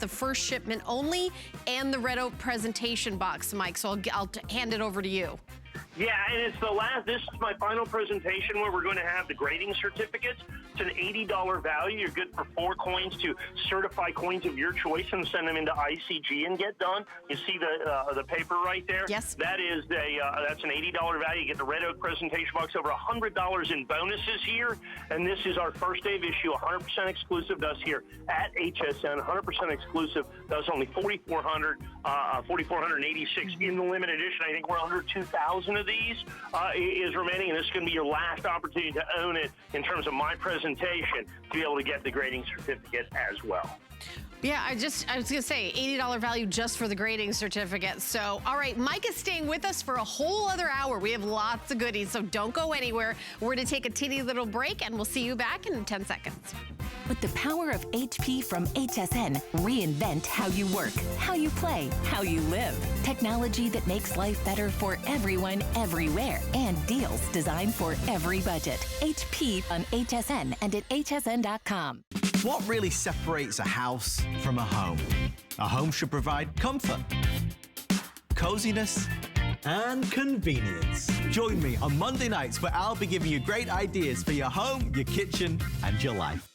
The first shipment only and the red oak presentation box, Mike. So I'll hand it over to you. Yeah, and it's the last, this is my final presentation where we're going to have the grading certificates. It's an $80 value. You're good for 4 coins to certify coins of your choice and send them into ICG and get done. You see the paper right there? Yes. That is that's an $80 value. You get the red oak presentation box, over $100 in bonuses here. And this is our first day of issue, 100% exclusive to us here at HSN, 100% exclusive. That's only 4,486 in the limited edition. I think we're under 2,000 of these is remaining, and this is going to be your last opportunity to own it in terms of my presentation to be able to get the grading certificate as well. Yeah, I was going to say $80 value just for the grading certificate. So, all right, Mike is staying with us for a whole other hour. We have lots of goodies, so don't go anywhere. We're going to take a teeny little break, and we'll see you back in 10 seconds. With the power of HP from HSN, reinvent how you work, how you play, how you live. Technology that makes life better for everyone, everywhere. And deals designed for every budget. HP on HSN and at hsn.com. What really separates a house from a home? A home should provide comfort, coziness, and convenience. Join me on Monday nights where I'll be giving you great ideas for your home, your kitchen, and your life.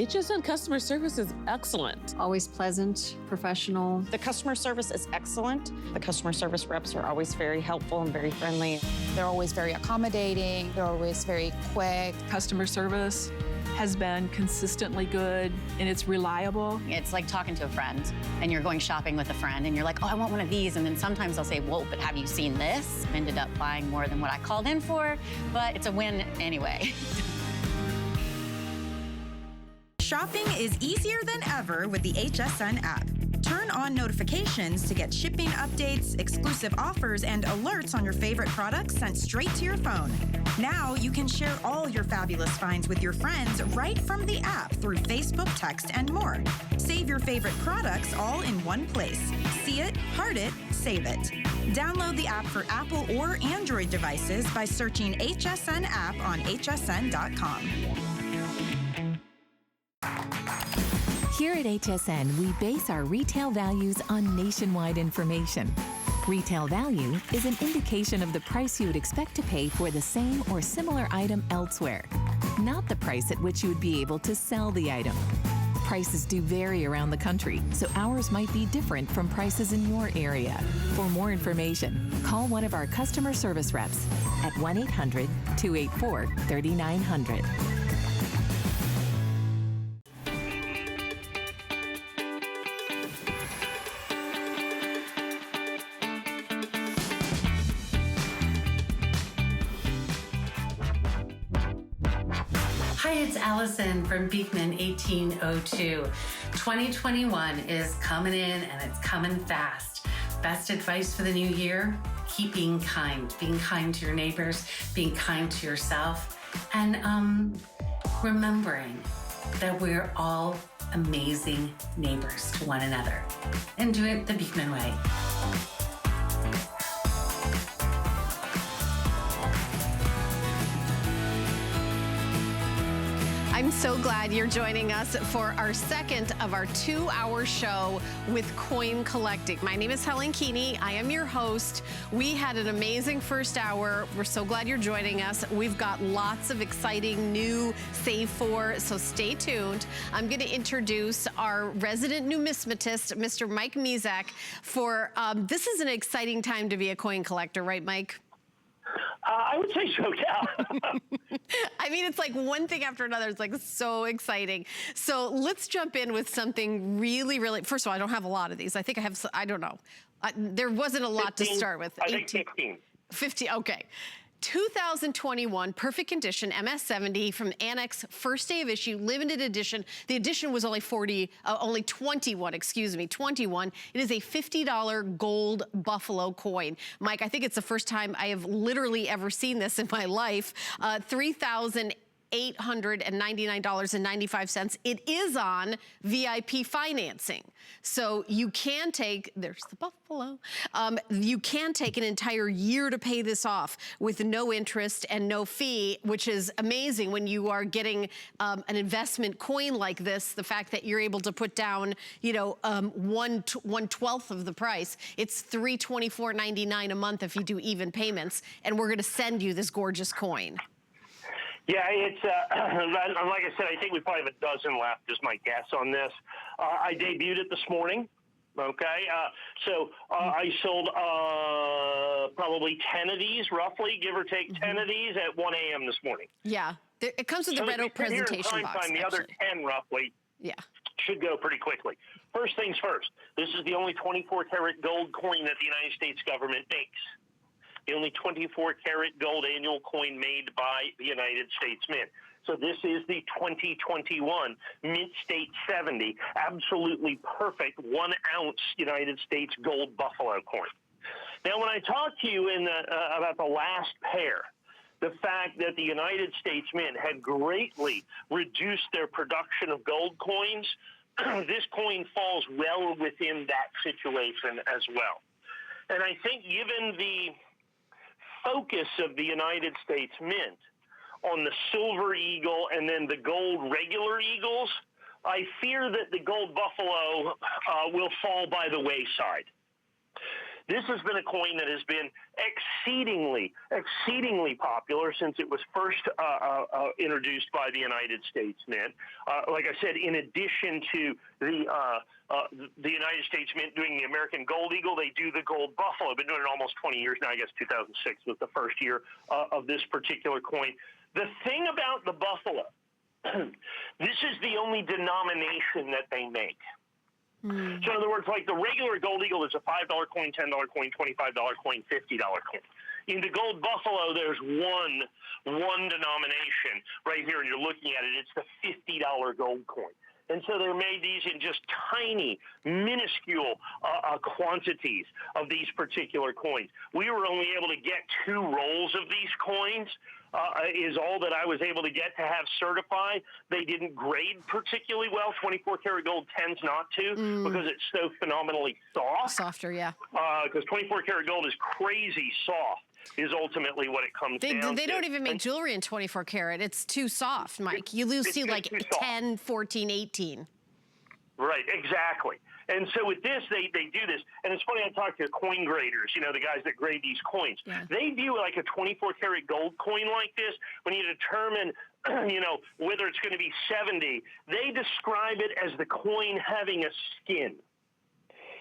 HSN customer service is excellent. Always pleasant, professional. The customer service is excellent. The customer service reps are always very helpful and very friendly. They're always very accommodating. They're always very quick. Customer service has been consistently good and it's reliable. It's like talking to a friend and you're going shopping with a friend and you're like, oh, I want one of these. And then sometimes they'll say, whoa, but have you seen this? Ended up buying more than what I called in for, but it's a win anyway. Shopping is easier than ever with the HSN app. Turn on notifications to get shipping updates, exclusive offers, and alerts on your favorite products sent straight to your phone. Now you can share all your fabulous finds with your friends right from the app through Facebook, text, and more. Save your favorite products all in one place. See it, heart it, save it. Download the app for Apple or Android devices by searching HSN app on hsn.com. Here at HSN, we base our retail values on nationwide information. Retail value is an indication of the price you would expect to pay for the same or similar item elsewhere, not the price at which you would be able to sell the item. Prices do vary around the country, so ours might be different from prices in your area. For more information, call one of our customer service reps at 1-800-284-3900. Hi, it's Allison from Beekman 1802. 2021 is coming in and it's coming fast. Best advice for the new year? Keep being kind to your neighbors, being kind to yourself, and remembering that we're all amazing neighbors to one another. And do it the Beekman way. I'm so glad you're joining us for our second of our 2-hour show with coin collecting. My name is Helen Keeney. I am your host. We had an amazing first hour. We're so glad you're joining us. We've got lots of exciting new Save For, so stay tuned. I'm going to introduce our resident numismatist, Mr. Mike Mizak, for this is an exciting time to be a coin collector, right, Mike? I would say so, yeah. I mean, it's like one thing after another. It's like so exciting. So let's jump in with something really, really, first of all, I don't have a lot of these. I think I have, I don't know. There wasn't a lot 15, to start with. I think 15. 50, okay. 2021 perfect condition MS70 from Annex, first day of issue, limited edition. The edition was only 21, excuse me, 21. It is a $50 gold buffalo coin. Mike, I think it's the first time I have literally ever seen this in my life. 3,000 $899.95. It is on VIP financing. So you can take, there's the buffalo, you can take an entire year to pay this off with no interest and no fee, which is amazing when you are getting an investment coin like this. The fact that you're able to put down, you know, 1/12 of the price. It's $324.99 a month if you do even payments, and we're gonna send you this gorgeous coin. Yeah, it's like I said, I think we probably have a dozen left is my guess on this. I debuted it this morning. Okay, I sold probably 10 of these, roughly, give or take 10 of these at 1 a.m. this morning. Yeah, it comes with the red oak presentation box. The other 10, roughly, should go pretty quickly. First things first, this is the only 24-karat gold coin that the United States government makes. The only 24-karat gold annual coin made by the United States Mint. So this is the 2021 Mint State 70, absolutely perfect 1-ounce United States gold buffalo coin. Now, when I talked to you about the last pair, the fact that the United States Mint had greatly reduced their production of gold coins, this coin falls well within that situation as well. And I think given the focus of the United States Mint on the silver eagle and then the gold regular eagles, I fear that the gold buffalo will fall by the wayside. This has been a coin that has been exceedingly popular since it was first introduced by the United States Mint. Like I said, in addition to the United States Mint doing the American Gold Eagle, they do the Gold Buffalo. Been doing it almost 20 years now. I guess 2006 was the first year of this particular coin. The thing about the Buffalo, this is the only denomination that they make. So in other words, like the regular Gold Eagle is a $5 coin, $10 coin, $25 coin, $50 coin. In the Gold Buffalo, there's one denomination right here, and you're looking at it. It's the $50 gold coin. And so they're made these in just tiny, minuscule quantities of these particular coins. We were only able to get 2 rolls of these coins. Is all that I was able to get to have certified. They didn't grade particularly well. 24-karat gold tends not to because it's so phenomenally soft. Softer, yeah. Because 24-karat gold is crazy soft is ultimately what it comes down to. They don't even make jewelry in 24-karat. It's too soft, Mike. You lose to like 10, 14, 18. Right, exactly. And so with this, they do this. And it's funny, I talked to coin graders, you know, the guys that grade these coins. Yeah. They view like a 24-karat gold coin like this, when you determine, you know, whether it's going to be 70, they describe it as the coin having a skin.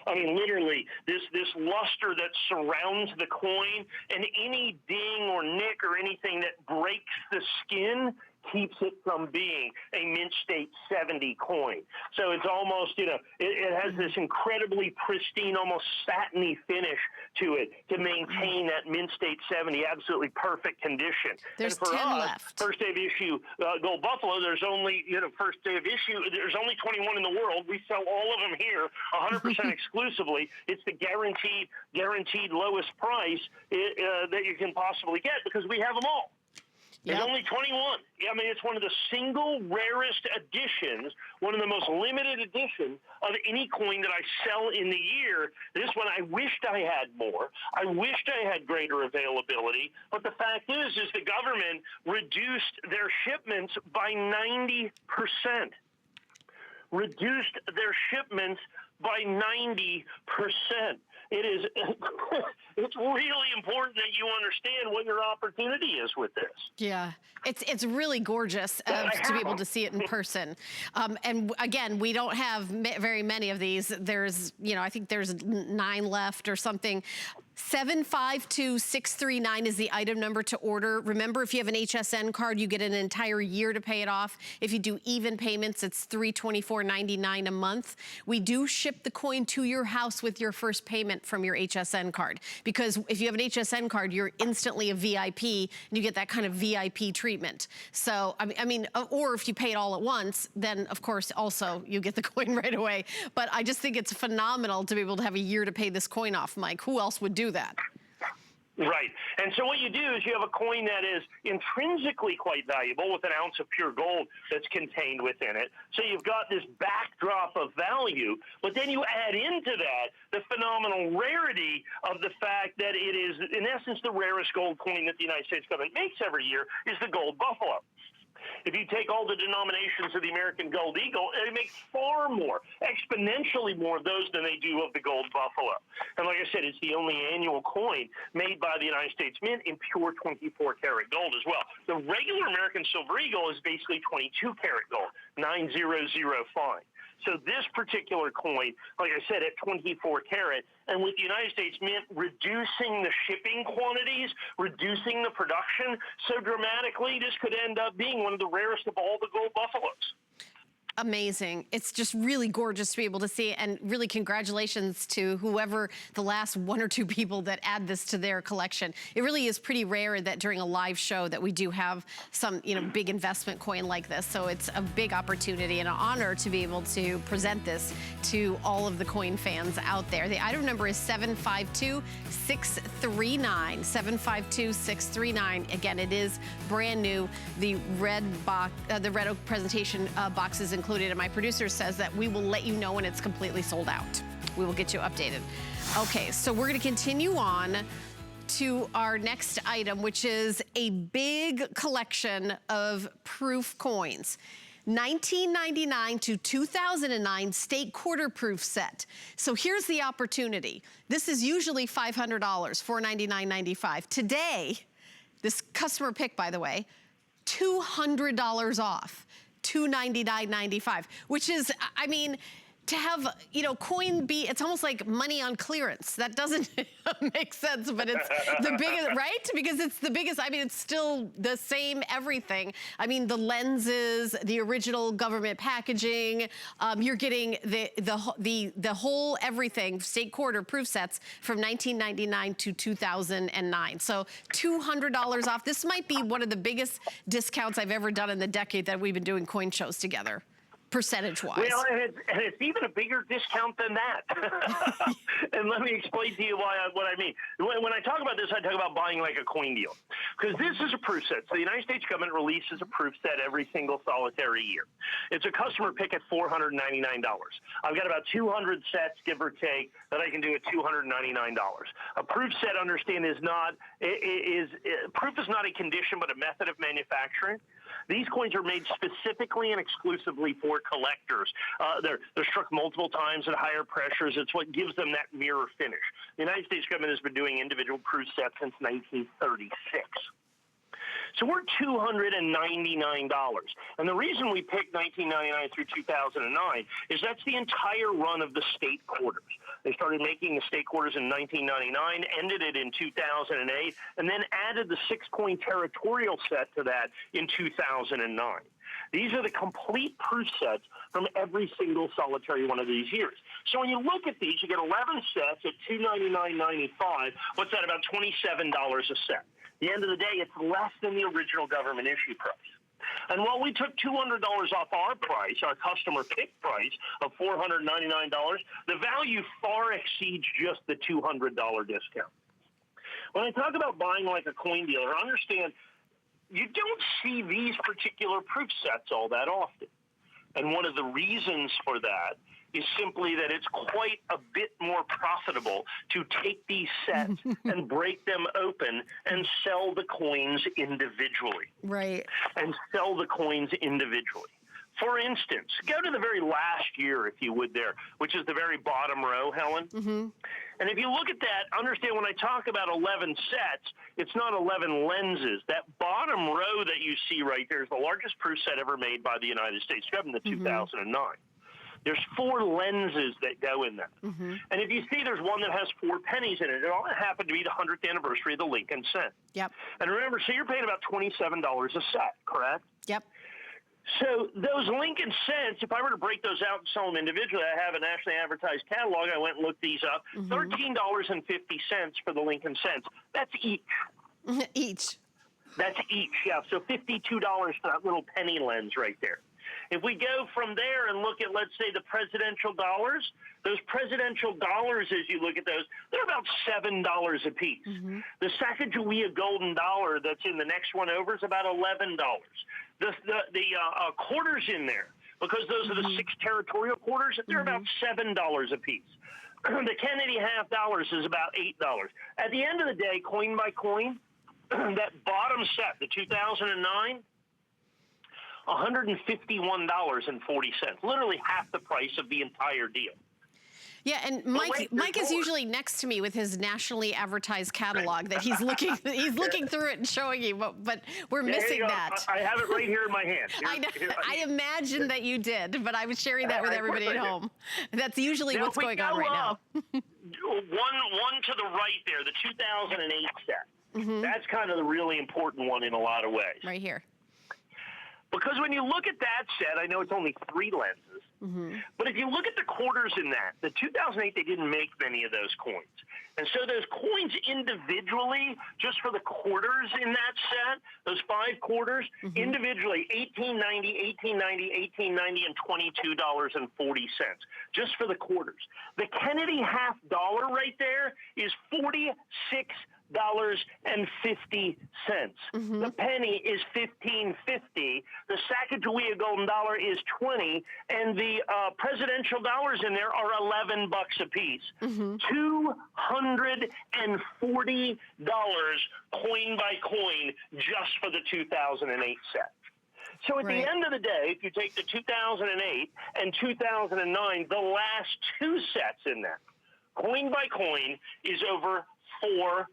I mean, literally, this luster that surrounds the coin, and any ding or nick or anything that breaks the skin keeps it from being a Mint State 70 coin. So it's almost, you know, it has this incredibly pristine, almost satiny finish to it to maintain that Mint State 70 absolutely perfect condition. There's and for 10 us, left. First day of issue Gold Buffalo, there's only, you know, first day of issue, there's only 21 in the world. We sell all of them here 100% exclusively. It's the guaranteed lowest price that you can possibly get because we have them all. There's only 21. I mean, it's one of the single rarest editions, one of the most limited editions of any coin that I sell in the year. This one, I wished I had more. I wished I had greater availability. But the fact is the government reduced their shipments by 90%. Reduced their shipments by 90%. It is, it's really important that you understand what your opportunity is with this. Yeah, it's really gorgeous to be able to see it in person. And again, we don't have very many of these. There's, you know, I think there's 9 left or something. 752-639 is the item number to order. Remember, if you have an HSN card, you get an entire year to pay it off. If you do even payments, it's $324.99 a month. We do ship the coin to your house with your first payment from your HSN card. Because if you have an HSN card, you're instantly a VIP, and you get that kind of VIP treatment. So, I mean, or if you pay it all at once, then of course also you get the coin right away. But I just think it's phenomenal to be able to have a year to pay this coin off, Mike. Who else would do that? Right. And so what you do is you have a coin that is intrinsically quite valuable with an ounce of pure gold that's contained within it. So you've got this backdrop of value, but then you add into that the phenomenal rarity of the fact that it is, in essence, the rarest gold coin that the United States government makes every year is the gold buffalo. If you take all the denominations of the American gold eagle, it makes far more, exponentially more of those than they do of the gold buffalo. And like I said, it's the only annual coin made by the United States Mint in pure 24-karat gold as well. The regular American silver eagle is basically 22-karat gold, 900 fine. So this particular coin, like I said, at 24 karat, and with the United States Mint reducing the shipping quantities, reducing the production so dramatically, this could end up being one of the rarest of all the gold buffaloes. Amazing. It's just really gorgeous to be able to see, and really congratulations to whoever the last one or two people that add this to their collection. It really is pretty rare that during a live show that we do have some, big investment coin like this. So it's a big opportunity and an honor to be able to present this to all of the coin fans out there. The item number is 752-639. 752-639. Again, it is brand new. The red box, the red oak presentation box is included, and my producer says that we will let you know when it's completely sold out. We will get you updated. Okay, so we're going to continue on to our next item, which is a big collection of proof coins. 1999 to 2009 state quarter proof set. So here's the opportunity. This is usually $500, $499.95. Today, this customer pick, by the way, $200 off. $299.95, which is, I mean, to have, coin be, it's almost like money on clearance. That doesn't make sense, but it's the biggest, right? Because it's the biggest, it's still the same everything. The lenses, the original government packaging, you're getting the whole everything, state quarter proof sets from 1999 to 2009. So $200 off. This might be one of the biggest discounts I've ever done in the decade that we've been doing coin shows together. Percentage-wise. Well, and it's even a bigger discount than that. And let me explain to you what I mean. When I talk about this, I talk about buying like a coin deal. Because this is a proof set. So the United States government releases a proof set every single solitary year. It's a customer pick at $499. I've got about 200 sets, give or take, that I can do at $299. A proof set, understand, proof is not a condition, but a method of manufacturing. These coins are made specifically and exclusively for collectors. They're struck multiple times at higher pressures. It's what gives them that mirror finish. The United States government has been doing individual proof sets since 1936. So we're $299. And the reason we picked 1999 through 2009 is that's the entire run of the state quarters. They started making the state quarters in 1999, ended it in 2008, and then added the 6-coin territorial set to that in 2009. These are the complete proof sets from every single solitary one of these years. So when you look at these, you get 11 sets at $299.95. What's that, about $27 a set? At the end of the day, it's less than the original government issue price. And while we took $200 off our price, our customer pick price of $499, the value far exceeds just the $200 discount. When I talk about buying like a coin dealer, understand you don't see these particular proof sets all that often. And one of the reasons for that is simply that it's quite a bit more profitable to take these sets and break them open and sell the coins individually. Right. And sell the coins individually. For instance, go to the very last year, if you would there, which is the very bottom row, Helen. Mm-hmm. And if you look at that, understand when I talk about 11 sets, it's not 11 lenses. That bottom row that you see right there is the largest proof set ever made by the United States government in 2009. There's 4 lenses that go in that. Mm-hmm. And if you see there's one that has 4 pennies in it, it all happened to be the 100th anniversary of the Lincoln cent. Yep. And remember, so you're paying about $27 a set, correct? Yep. So those Lincoln cents, if I were to break those out and sell them individually, I have a nationally advertised catalog. I went and looked these up. $13.50 for the Lincoln cents. That's each. Each. That's each, yeah. So $52 for that little penny lens right there. If we go from there and look at, let's say, the presidential dollars, Those presidential dollars, as you look at those, they're about $7 a piece. The Sacagawea golden dollar that's in the next one over is about $11. The quarters in there, because those are the 6 territorial quarters, they're about $7 a piece. The Kennedy half dollars is about $8. At the end of the day, coin by coin, that bottom set, the 2009, $151.40, literally half the price of the entire deal. Yeah, and Mike is usually next to me with his nationally advertised catalog that he's looking through it and showing you, but we're missing that. I have it right here in my hand. I imagined that you did, but I was sharing that with everybody at home. That's usually what's going on right now. One to the right there, the 2008 set. That's kind of the really important one in a lot of ways. Right here. Because when you look at that set, I know it's only 3 lenses, but if you look at the quarters in that, the 2008, they didn't make many of those coins. And so those coins individually, just for the quarters in that set, those 5 quarters, individually, $18.90, $18.90, $18.90, and $22.40, just for the quarters. The Kennedy half dollar right there is $46.50. The penny is $15.50. The Sacagawea golden dollar is $20, and the presidential dollars in there are $11 a piece. $240 coin by coin just for the 2008 set. So at the end of the day, if you take the 2008 and 2009, the last 2 sets in that, coin by coin, is over $400.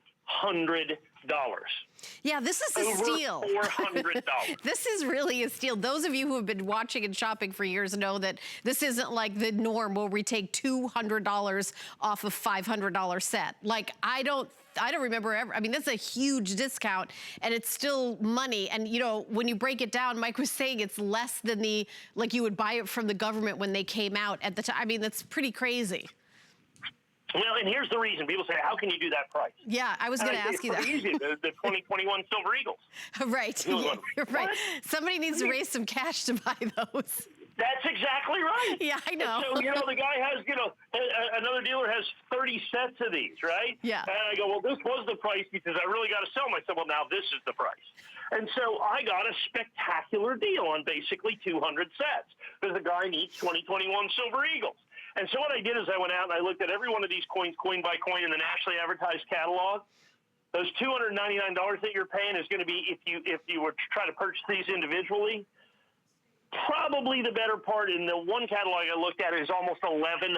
Yeah, this is a steal. $400. This is really a steal. Those of you who have been watching and shopping for years know that this isn't like the norm where we take $200 off a $500 set. Like, I don't remember ever. I mean, that's a huge discount, and it's still money. And, you know, when you break it down, Mike was saying it's less than like you would buy it from the government when they came out at the time. I mean, that's pretty crazy. Well, and here's the reason. People say, how can you do that price? Yeah, I was going to ask you that. It's easy, the 2021 Silver Eagles. Right. You're right. Somebody needs to raise some cash to buy those. That's exactly right. Yeah, I know. And so, you know, the guy has, you know, another dealer has 30 sets of these, right? Yeah. And I go, well, this was the price because I really got to sell them. I said, well, now this is the price. And so I got a spectacular deal on basically 200 sets because the guy needs 2021 Silver Eagles. And so what I did is I went out and I looked at every one of these coins, coin by coin, in the nationally advertised catalog. Those $299 that you're paying is going to be, if you were to try to purchase these individually, probably the better part in the one catalog I looked at is almost $1,100,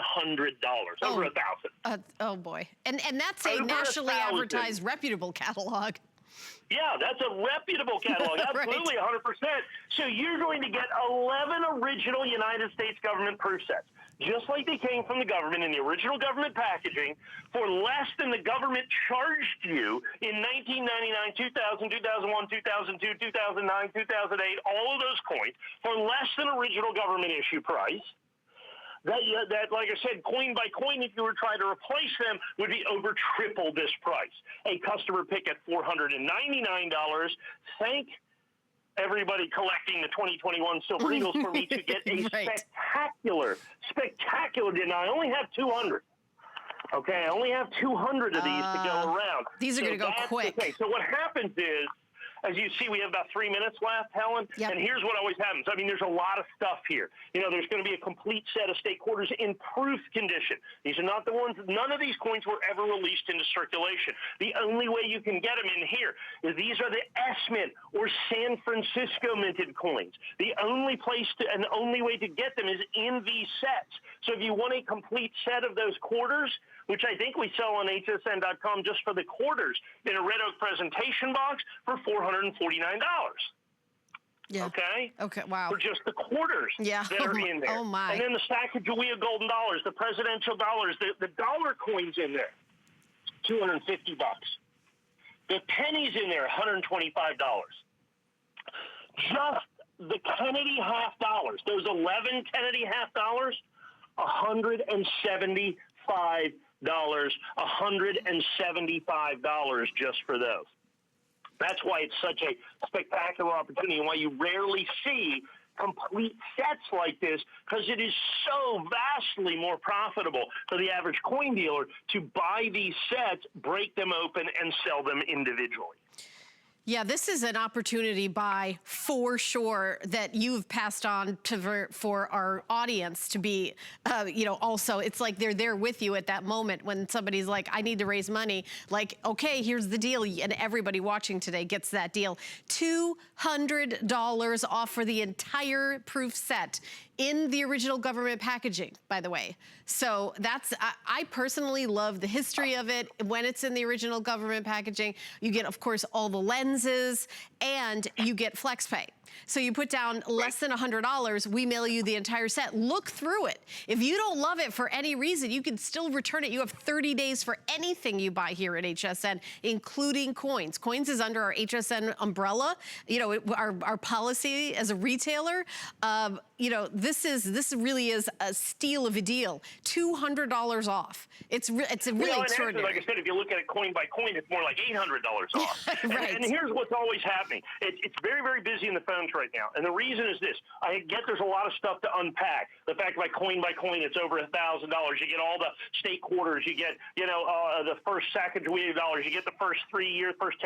over $1,000. Oh boy, and that's a nationally advertised, reputable catalog. Yeah, that's a reputable catalog, absolutely, 100%. So you're going to get 11 original United States government proof sets, just like they came from the government in the original government packaging, for less than the government charged you in 1999, 2000, 2001, 2002, 2009, 2008, all of those coins, for less than original government issue price. That, like I said, coin by coin, if you were trying to replace them, would be over triple this price. A customer pick at $499. Thank everybody collecting the 2021 Silver Eagles for me to get a spectacular deal. Now, I only have 200. Okay, I only have 200 of these to go around. These are going to go quick. So what happens is, as you see, we have about 3 minutes left, Helen. Yep. And here's what always happens. I mean, there's a lot of stuff here. You know, there's going to be a complete set of state quarters in proof condition. These are not the ones, none of these coins were ever released into circulation. The only way you can get them in here is these are the S-Mint or San Francisco minted coins. The only place and the only way to get them is in these sets. So if you want a complete set of those quarters, which I think we sell on hsn.com just for the quarters in a red oak presentation box for $449. Yeah. Okay? Okay, wow. For just the quarters that are in there. Oh, my. And then the Sacagawea golden dollars, the presidential dollars, the dollar coins in there, $250. The pennies in there, $125. Just the Kennedy half dollars, those 11 Kennedy half dollars, $175. $175 just for those. That's why it's such a spectacular opportunity and why you rarely see complete sets like this because it is so vastly more profitable for the average coin dealer to buy these sets, break them open, and sell them individually. Yeah, this is an opportunity buy for sure that you've passed on to for our audience to be, also it's like they're there with you at that moment when somebody's like, I need to raise money. Like, okay, here's the deal. And everybody watching today gets that deal. $200 off for the entire proof set in the original government packaging, by the way. So that's, I personally love the history of it. When it's in the original government packaging, you get, of course, all the lenses and you get FlexPay. So you put down less than $100, we mail you the entire set. Look through it. If you don't love it for any reason, you can still return it. You have 30 days for anything you buy here at HSN, including coins. Coins is under our HSN umbrella. You know, our policy as a retailer. This really is a steal of a deal. $200 off. It's really extraordinary. Actually, like I said, if you look at it coin by coin, it's more like $800 off. Right. And here's what's always happening. It's very, very busy in the phones right now. And the reason is this. I get there's a lot of stuff to unpack. The fact by coin, it's over $1,000. You get all the state quarters. You get, the first Sacagawea dollars. You get the first 10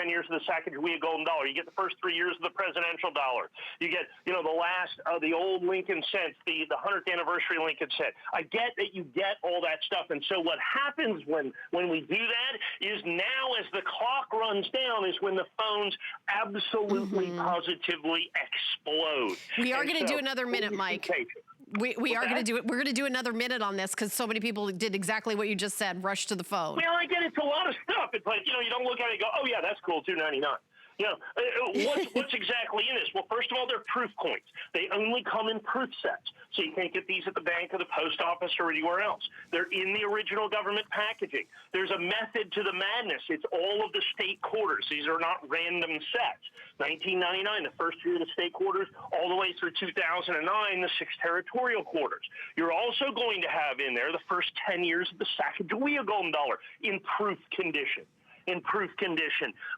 years of the Sacagawea golden dollar. You get the first 3 years of the presidential dollar. You get, the last of the old Lincoln cents, the 100th anniversary Lincoln cent. I get that you get all that stuff. And so what happens when we do that is now as the clock runs down is when the phones absolutely positively explode. We are going to do another minute, Mike. We are going to do it. We're going to do another minute on this because so many people did exactly what you just said, rush to the phone. Well, I get it's a lot of stuff. It's like, you don't look at it and go, oh, yeah, that's cool, $2.99. What's exactly in this? Well, first of all, they're proof coins. They only come in proof sets. So you can't get these at the bank or the post office or anywhere else. They're in the original government packaging. There's a method to the madness. It's all of the state quarters. These are not random sets. 1999, the first year of the state quarters, all the way through 2009, the 6 territorial quarters. You're also going to have in there the first 10 years of the Sacagawea golden dollar in proof condition.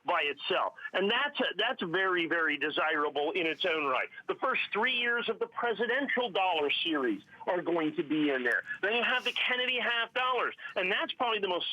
By itself. And that's very, very desirable in its own right. The first 3 years of the presidential dollar series are going to be in there. Then you have the Kennedy half dollars, and that's probably the most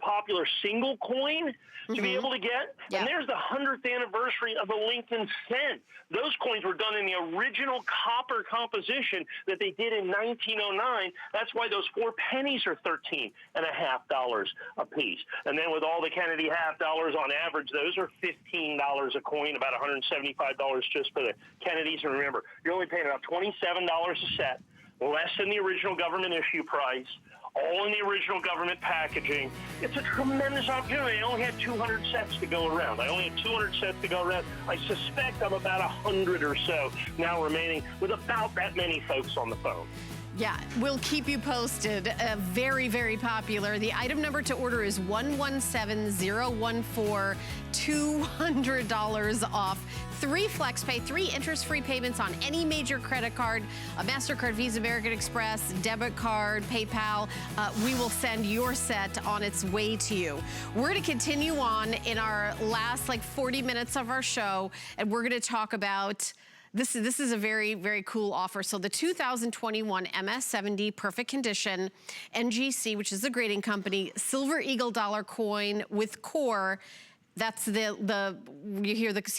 popular single coin to be able to get. Yeah. And there's the 100th anniversary of the Lincoln cent. Those coins were done in the original copper composition that they did in 1909. That's why those 4 pennies are $13.50 a piece. And then with all the Kennedy half dollars on average, those are $15 a coin, about $175 just for the Kennedys. And remember, you're only paying about $27 a set, less than the original government issue price, all in the original government packaging. It's a tremendous opportunity. I only had 200 sets to go around. I suspect I'm about 100 or so now remaining with about that many folks on the phone. Yeah, we'll keep you posted. Very, very popular. The item number to order is 117014, $200 off. 3 FlexPay, 3 interest-free payments on any major credit card, a MasterCard, Visa, American Express, debit card, PayPal. We will send your set on its way to you. We're going to continue on in our last 40 minutes of our show, and we're going to talk about this is a very, very cool offer. So the 2021 MS70 Perfect Condition NGC, which is the grading company, Silver Eagle dollar coin with core. That's see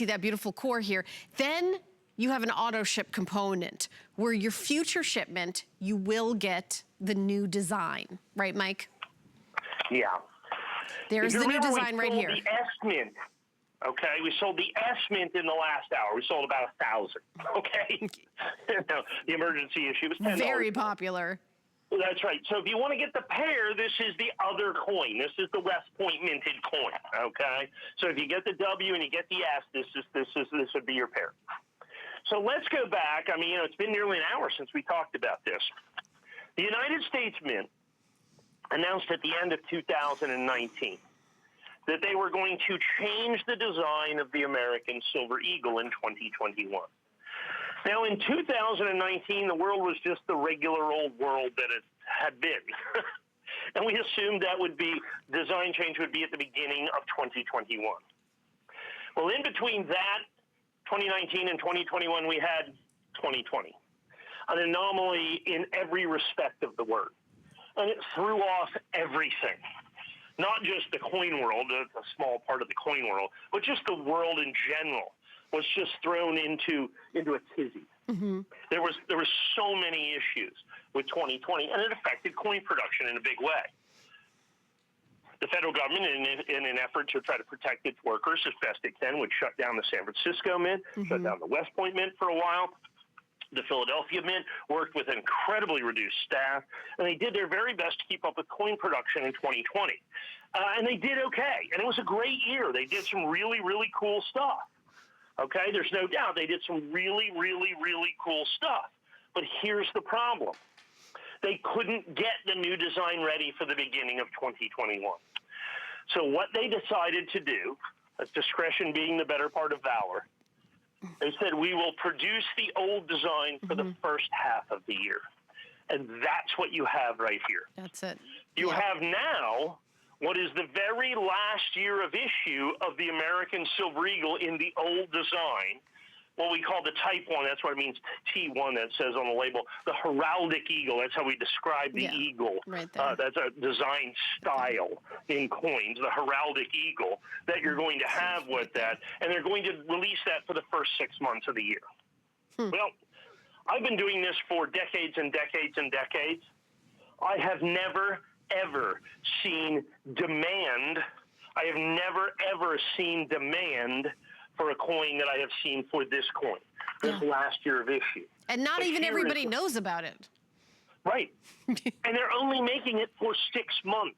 that beautiful core here. Then you have an auto ship component where your future shipment, you will get the new design. Right, Mike? Yeah. There's the new design right here. The S-Mint. Okay, we sold the S-Mint in the last hour. We sold about 1,000. Okay, the emergency issue was $10. Very popular. That's right. So if you want to get the pair, this is the other coin. This is the West Point minted coin. Okay, so if you get the W and you get the S, this would be your pair. So let's go back. I mean, it's been nearly an hour since we talked about this. The United States Mint announced at the end of 2019. That they were going to change the design of the American Silver Eagle in 2021. Now, in 2019, the world was just the regular old world that it had been. And we assumed that design change would be at the beginning of 2021. Well, in between that, 2019 and 2021, we had 2020. An anomaly in every respect of the word. And it threw off everything. Not just the coin world, a small part of the coin world, but just the world in general was just thrown into a tizzy. There was so many issues with 2020, and it affected coin production in a big way. The federal government, in an effort to try to protect its workers as best it can, would shut down the San Francisco Mint, shut down the West Point Mint for a while. The Philadelphia Mint worked with incredibly reduced staff, and they did their very best to keep up with coin production in 2020. And they did okay, and it was a great year. They did some really, really cool stuff. Okay, there's no doubt they did some really, really, really cool stuff. But here's the problem. They couldn't get the new design ready for the beginning of 2021. So what they decided to do, discretion being the better part of valor, they said, we will produce the old design for the first half of the year. And that's what you have right here. That's it. You have now what is the very last year of issue of the American Silver Eagle in the old design, what we call the Type 1. That's what it means, T1, that says on the label. The heraldic eagle, that's how we describe the eagle. Right there. That's a design style in coins, the heraldic eagle, that you're going to have with that. And they're going to release that for the first 6 months of the year. Well, I've been doing this for decades and decades and decades. I have never, ever seen demand. I have never, ever seen demand for a coin that I have seen for this coin, this last year of issue. And not even everybody knows about it. Right. And they're only making it for 6 months.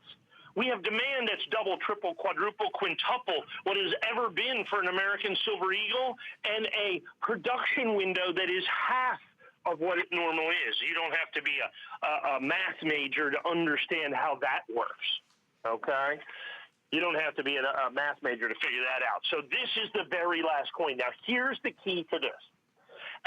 We have demand that's double, triple, quadruple, quintuple what has ever been for an American Silver Eagle, and a production window that is half of what it normally is. You don't have to be a math major to understand how that works, okay? You don't have to be a math major to figure that out. So this is the very last coin. Now, here's the key to this.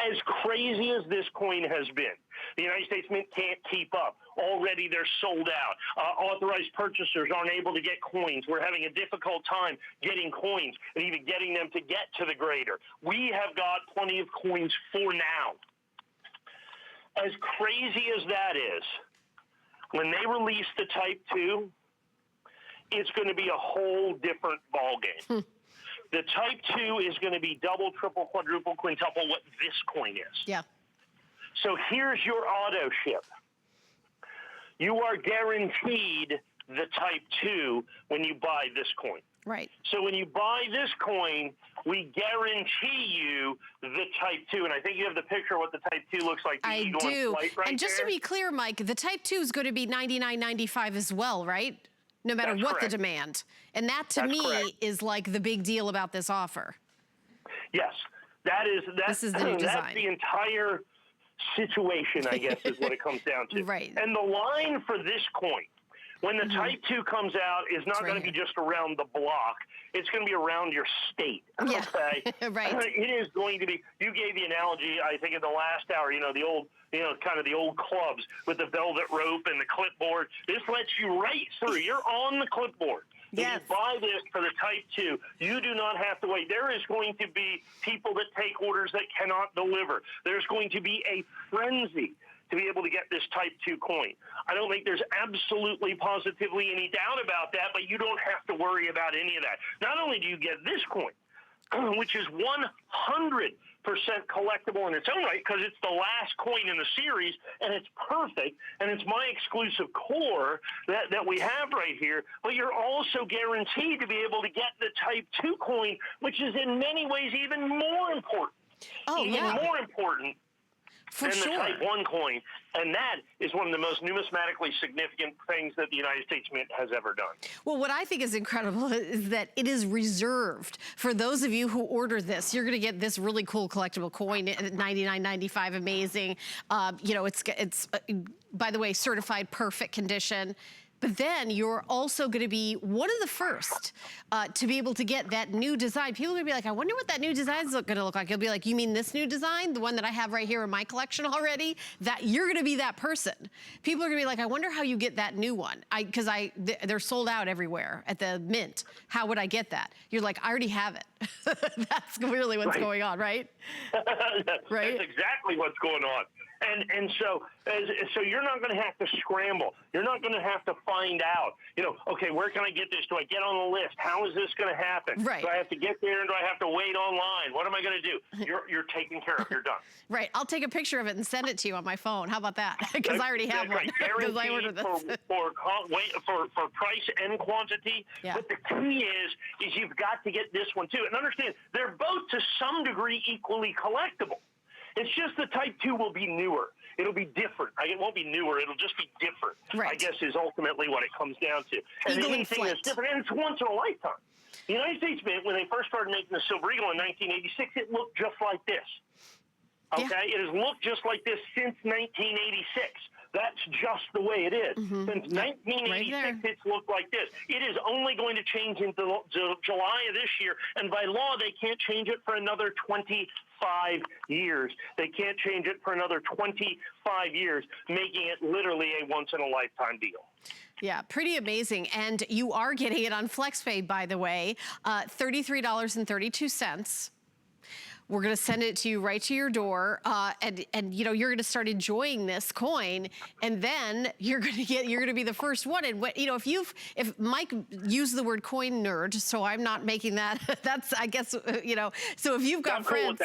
As crazy as this coin has been, the United States Mint can't keep up. Already they're sold out. Authorized purchasers aren't able to get coins. We're having a difficult time getting coins and even getting them to get to the grader. We have got plenty of coins for now. As crazy as that is, when they release the Type 2, it's going to be a whole different ballgame. The Type 2 is going to be double, triple, quadruple, quintuple what this coin is. Yeah. So here's your auto ship. You are guaranteed the Type 2 when you buy this coin. Right. So when you buy this coin, we guarantee you the Type 2. And I think you have the picture of what the Type 2 looks like. I do. And just to be clear, Mike, the Type 2 is going to be $99.95 as well, right? No matter what the demand. And that, to me, is like the big deal about this offer. Yes. This is the new design. That's the entire situation, I guess, is what it comes down to. Right. And the line for this coin, when the Type 2 comes out, is not going to be just around the block. It's going to be around your state. Yeah. Okay? Right. It is going to be, you gave the analogy, I think, in the last hour, the old, kind of the old clubs with the velvet rope and the clipboard. This lets you right through. You're on the clipboard. Yes. If you buy this for the Type 2, you do not have to wait. There is going to be people that take orders that cannot deliver. There's going to be a frenzy to be able to get this Type 2 coin. I don't think there's absolutely positively any doubt about that, but you don't have to worry about any of that. Not only do you get this coin, which is 100% collectible in its own right, because it's the last coin in the series, and it's perfect, and it's my exclusive core that we have right here, but you're also guaranteed to be able to get the Type 2 coin, which is in many ways even more important. More important than the Type 1 coin, and that is one of the most numismatically significant things that the United States Mint has ever done. Well, what I think is incredible is that it is reserved for those of you who order this. You're going to get this really cool collectible coin at $99.95, amazing. It's by the way, certified perfect condition. But then you're also gonna be one of the first to be able to get that new design. People are gonna be like, I wonder what that new design's gonna look like. You'll be like, you mean this new design? The one that I have right here in my collection already? That you're gonna be that person. People are gonna be like, I wonder how you get that new one. Because they're sold out everywhere at the Mint. How would I get that? You're like, I already have it. That's really what's going on, right? Right? That's exactly what's going on. And so you're not going to have to scramble. You're not going to have to find out, okay, where can I get this? Do I get on the list? How is this going to happen? Right. Do I have to get there and do I have to wait online? What am I going to do? You're taken care of. You're done. Right. I'll take a picture of it and send it to you on my phone. How about that? Because I already have one. Because I ordered this. For price and quantity. Yeah. But the key is you've got to get this one too. And understand, they're both to some degree equally collectible. It's just the Type 2 will be newer. It'll be different. It won't be newer. It'll just be different, I guess, is ultimately what it comes down to. And anything that's different, and it's once in a lifetime. The United States Mint, when they first started making the Silver Eagle in 1986, it looked just like this. Okay? Yeah. It has looked just like this since 1986. That's just the way it is. Since 1986, it's looked like this. It is only going to change in July of this year, and by law, they can't change it for another 25 years. They can't change it for another 25 years, making it literally a once-in-a-lifetime deal. Yeah, pretty amazing. And you are getting it on FlexPay, by the way, $33.32. We're going to send it to you right to your door, and you're going to start enjoying this coin, and then you're going to be the first one. And if Mike used the word coin nerd, so I'm not making that. That's, I guess, So if you've got friends,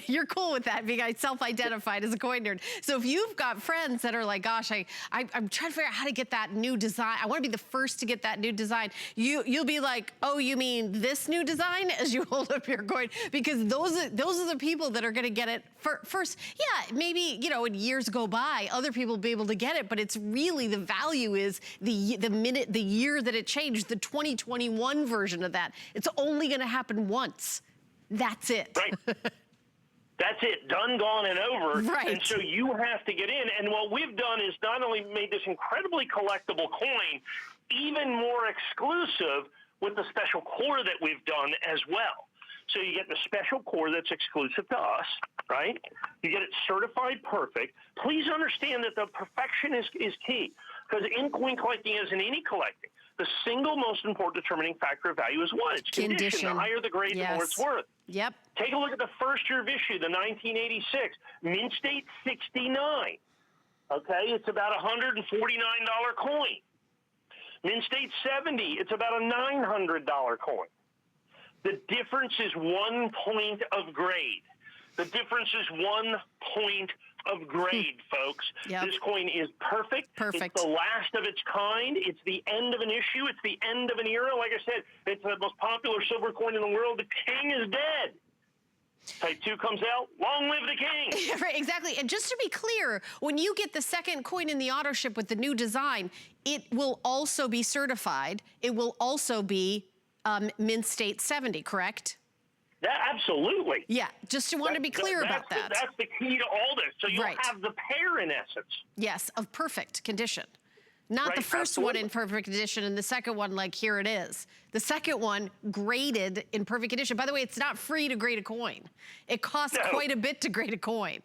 you're cool with that, being self-identified as a coin nerd. So if you've got friends that are like, gosh, I'm trying to figure out how to get that new design. I want to be the first to get that new design. You'll be like, oh, you mean this new design? As you hold up your coin, because those are the people that are going to get it first. Yeah, maybe, in years go by, other people will be able to get it, but it's really, the value is the year that it changed, the 2021 version of that. It's only going to happen once. That's it. Right. That's it. Done, gone, and over. Right. And so you have to get in. And what we've done is not only made this incredibly collectible coin even more exclusive with the special core that we've done as well. So you get the special core that's exclusive to us, right? You get it certified perfect. Please understand that the perfection is key, because in coin collecting, as in any collecting, the single most important determining factor of value is what? It's condition. The higher the grade, the more it's worth. Yep. Take a look at the first year of issue, the 1986, Mint State 69. Okay, it's about a $149 coin. Mint State 70, it's about a $900 coin. The difference is 1 point of grade. The difference is 1 point of grade, folks. Yep. This coin is perfect. It's the last of its kind. It's the end of an issue. It's the end of an era. Like I said, it's the most popular silver coin in the world. The king is dead. Type 2 comes out, long live the king. Right, exactly. And just to be clear, when you get the second coin in the auto ship with the new design, it will also be certified. It will also be Mint State 70, correct? Absolutely. Yeah, just want to be clear about that. That's the key to all this. So you'll have the pair in essence. Yes, of perfect condition. Not the first one in perfect condition and the second one, like, here it is. The second one graded in perfect condition. By the way, it's not free to grade a coin. It costs quite a bit to grade a coin.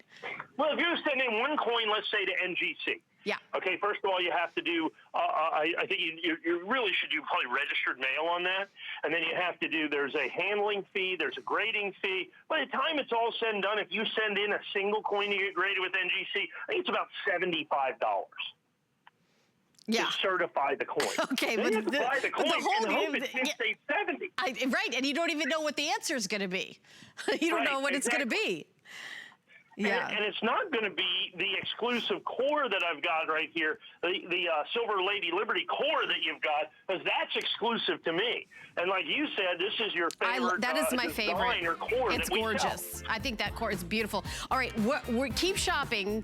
Well, if you're sending one coin, let's say to NGC. Yeah. Okay, first of all, you have to do, I think you really should do probably registered mail on that. And then you have to do, there's a handling fee, there's a grading fee. By the time it's all said and done, if you send in a single coin to get graded with NGC, I think it's about $75. Yeah. To certify the coin. Okay, then but you have to buy the coin and hope it's Mint State 70. Right, and you don't even know what the answer is going to be. You don't know what it's going to be. Yeah. And it's not going to be the exclusive core that I've got right here, the Silver Lady Liberty core that you've got, because that's exclusive to me. And like you said, this is your favorite. That is my favorite. Core it's that we gorgeous. sell. I think that core is beautiful. All right, keep shopping.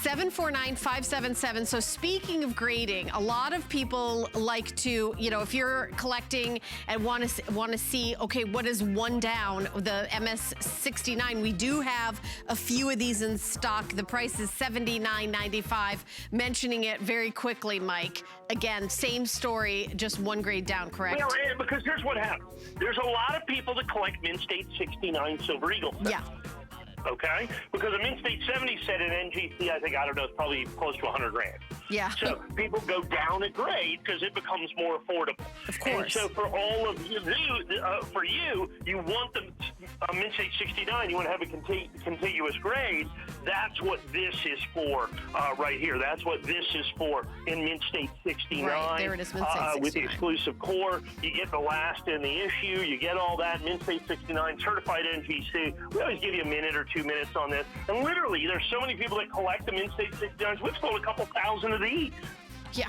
749-577. So speaking of grading, a lot of people like to, if you're collecting and want to see, okay, what is one down, the MS69? We do have a few few of these in stock. The price is $79.95. Mentioning it very quickly, Mike. Again, same story, just one grade down, correct? Well, because here's what happens. There's a lot of people that collect Mint State 69 Silver Eagle sets. Yeah. Okay? Because a Mint State 70 set in NGC, I think, I don't know, it's probably close to $100 grand. Yeah. So people go down a grade because it becomes more affordable. Of course. And so for all of you, you want the Mint State 69, you want to have a contiguous grade. That's what this is for right here. That's what this is for in Mint State 69. Right, there it is, Mint State 69. With the exclusive core, you get the last in the issue, you get all that, Mint State 69, certified NGC. We always give you a minute or 2 minutes on this. And literally, there's so many people that collect the Mint State 69s. We've sold a couple thousand of these. Yeah.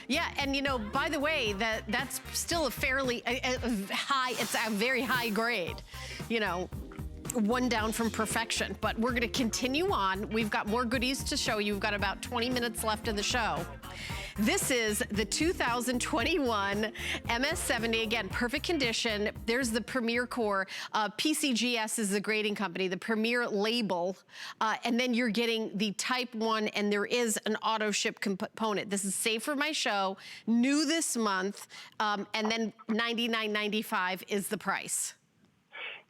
Yeah, and you know, by the way, that's still a fairly high, it's a very high grade, you know, one down from perfection. But we're gonna continue on. We've got more goodies to show you. We've got about 20 minutes left in the show. This is the 2021 MS70. Again, perfect condition. There's the Premier Core. PCGS is the grading company, the Premier label. And then you're getting the Type 1, and there is an auto ship component. This is Save for My Show, new this month, and then $99.95 is the price.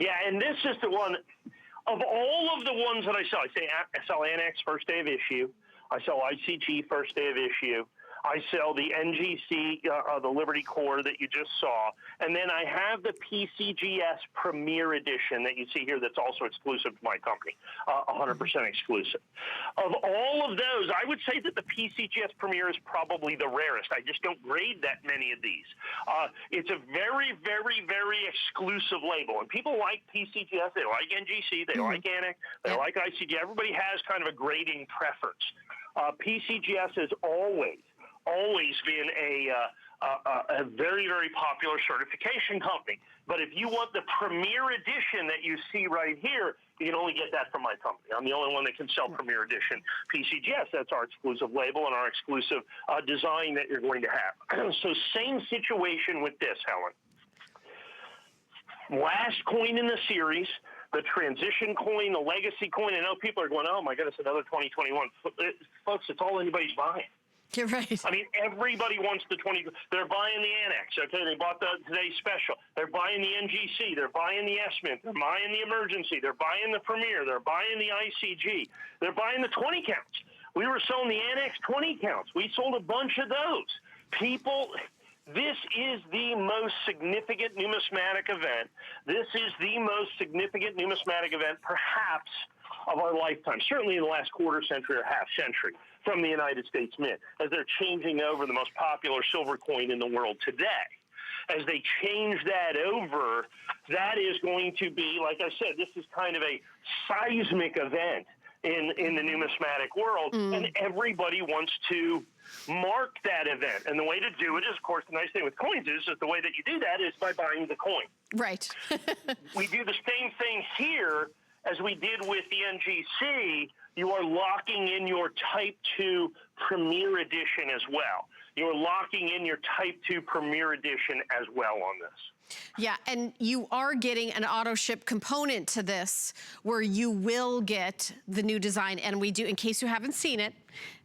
Yeah, and this is the one, of all of the ones that I sell Annex first day of issue, I sell ICG first day of issue, I sell the NGC, the Liberty Core that you just saw, and then I have the PCGS Premier Edition that you see here that's also exclusive to my company, 100% exclusive. Of all of those, I would say that the PCGS Premier is probably the rarest. I just don't grade that many of these. It's a very, very, very exclusive label, and people like PCGS, they like NGC, they like Annex, they like ICG. Everybody has kind of a grading preference. PCGS has always been a very, very popular certification company. But if you want the Premier Edition that you see right here, you can only get that from my company. I'm the only one that can sell Premier Edition PCGS. That's our exclusive label and our exclusive design that you're going to have. So same situation with this, Helen. Last coin in the series, the transition coin, the legacy coin. I know people are going, oh my goodness, another 2021. Folks, it's all anybody's buying. You're right. I mean, everybody wants the 20. They're buying the Annex, okay? They bought the today's special. They're buying the NGC. They're buying the S-Mint. They're buying the Emergency. They're buying the Premier. They're buying the ICG. They're buying the 20 counts. We were selling the Annex 20 counts. We sold a bunch of those. People, this is the most significant numismatic event. This is the most significant numismatic event, perhaps, of our lifetime, certainly in the last quarter century or half century from the United States Mint, as they're changing over the most popular silver coin in the world today. As they change that over, that is going to be, like I said, this is kind of a seismic event in the numismatic world, and everybody wants to mark that event. And the way to do it is, of course, the nice thing with coins is that the way that you do that is by buying the coin. Right. We do the same thing here as we did with the NGC. You are locking in your Type 2 Premier Edition as well. You're locking in your Type 2 Premier Edition as well on this. Yeah, and you are getting an auto ship component to this where you will get the new design. And we do, in case you haven't seen it,